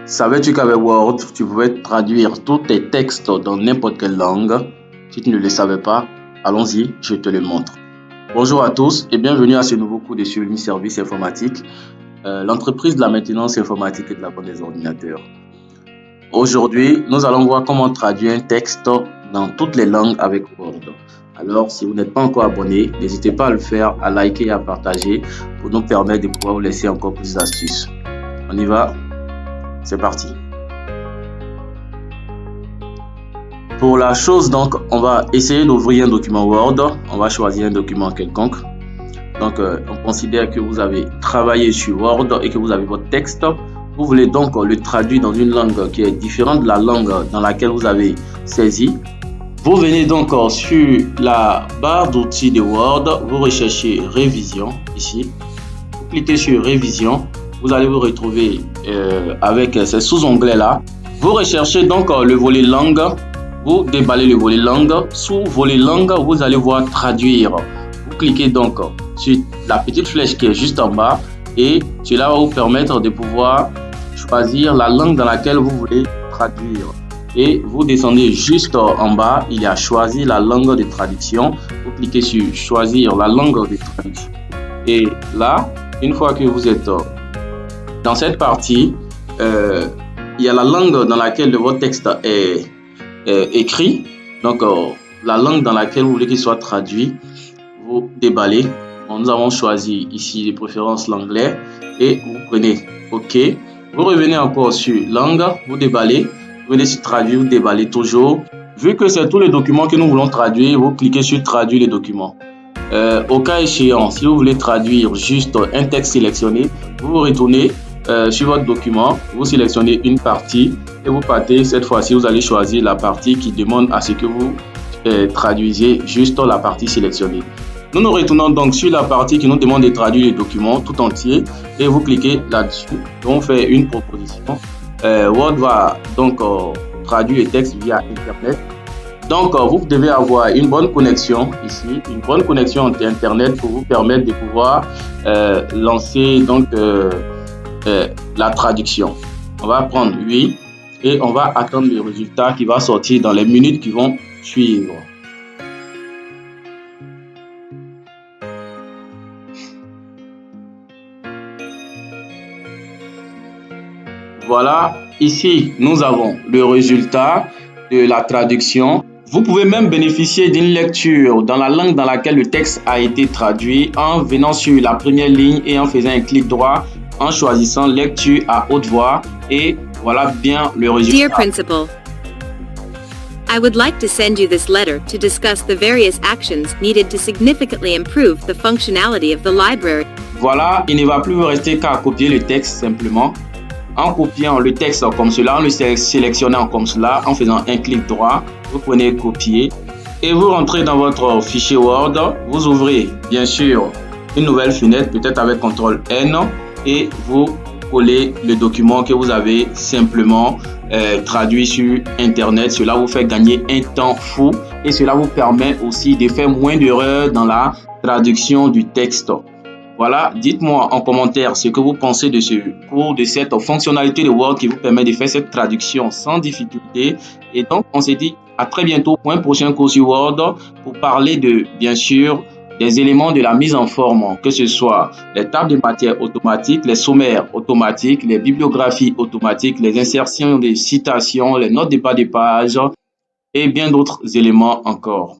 Savais-tu qu'avec Word, tu pouvais traduire tous tes textes dans n'importe quelle langue? Si tu ne le savais pas, allons-y, je te le montre. Bonjour à tous et bienvenue à ce nouveau cours de Sulmi Service Informatique, l'entreprise de la maintenance informatique et de la vente des ordinateurs. Aujourd'hui, nous allons voir comment traduire un texte dans toutes les langues avec Word. Alors, si vous n'êtes pas encore abonné, n'hésitez pas à le faire, à liker et à partager pour nous permettre de pouvoir vous laisser encore plus d'astuces. On y va? C'est parti. Pour la chose, donc, on va essayer d'ouvrir un document Word. On va choisir un document quelconque. Donc, on considère que vous avez travaillé sur Word et que vous avez votre texte. Vous voulez donc le traduire dans une langue qui est différente de la langue dans laquelle vous avez saisi. Vous venez donc sur la barre d'outils de Word, vous recherchez Révision ici. Vous cliquez sur Révision. Vous allez vous retrouver avec ces sous-onglets là. Vous recherchez donc le volet langue. Vous déballez le volet langue. Sous volet langue, vous allez voir traduire. Vous cliquez donc sur la petite flèche qui est juste en bas et cela va vous permettre de pouvoir choisir la langue dans laquelle vous voulez traduire. Et vous descendez juste en bas, il y a choisir la langue de traduction. Vous cliquez sur choisir la langue de traduction. Et là, une fois que vous êtes dans cette partie, il y a la langue dans laquelle votre texte est écrit. Donc, la langue dans laquelle vous voulez qu'il soit traduit, vous déballez. Bon, nous avons choisi ici de préférence l'anglais et vous prenez OK. Vous revenez encore sur langue, vous déballez. Vous venez sur traduire, vous déballez toujours. Vu que c'est tous les documents que nous voulons traduire, vous cliquez sur traduire les documents. Au cas échéant, si vous voulez traduire juste un texte sélectionné, vous vous retournez sur votre document, vous sélectionnez une partie et vous partez. Cette fois-ci, vous allez choisir la partie qui demande à ce que vous traduisez juste la partie sélectionnée. Nous nous retournons donc sur la partie qui nous demande de traduire les documents tout entier et vous cliquez là-dessus. On fait une proposition. Word va donc traduire les textes via Internet. Donc, vous devez avoir une bonne connexion ici, une bonne connexion Internet pour vous permettre de pouvoir lancer donc la traduction. On va prendre oui et on va attendre le résultat qui va sortir dans les minutes qui vont suivre. Voilà, ici nous avons le résultat de la traduction. Vous pouvez même bénéficier d'une lecture dans la langue dans laquelle le texte a été traduit en venant sur la première ligne et en faisant un clic droit, en choisissant lecture à haute voix et voilà bien le résultat. Dear Principal, I would like to send you this letter to discuss the various actions needed to significantly improve the functionality of the library. Voilà, il ne va plus vous rester qu'à copier le texte simplement. En copiant le texte comme cela, en le sélectionnant comme cela, en faisant un clic droit, vous prenez copier et vous rentrez dans votre fichier Word. Vous ouvrez bien sûr une nouvelle fenêtre, peut-être avec CTRL N, et vous collez le document que vous avez simplement traduit sur Internet. Cela vous fait gagner un temps fou et cela vous permet aussi de faire moins d'erreurs dans la traduction du texte. Voilà, dites-moi en commentaire ce que vous pensez de ce cours, de cette fonctionnalité de Word qui vous permet de faire cette traduction sans difficulté. Et donc, on se dit à très bientôt pour un prochain cours sur Word pour parler de, bien sûr, des éléments de la mise en forme, que ce soit les tables de matière automatiques, les sommaires automatiques, les bibliographies automatiques, les insertions de citations, les notes de bas de page et bien d'autres éléments encore.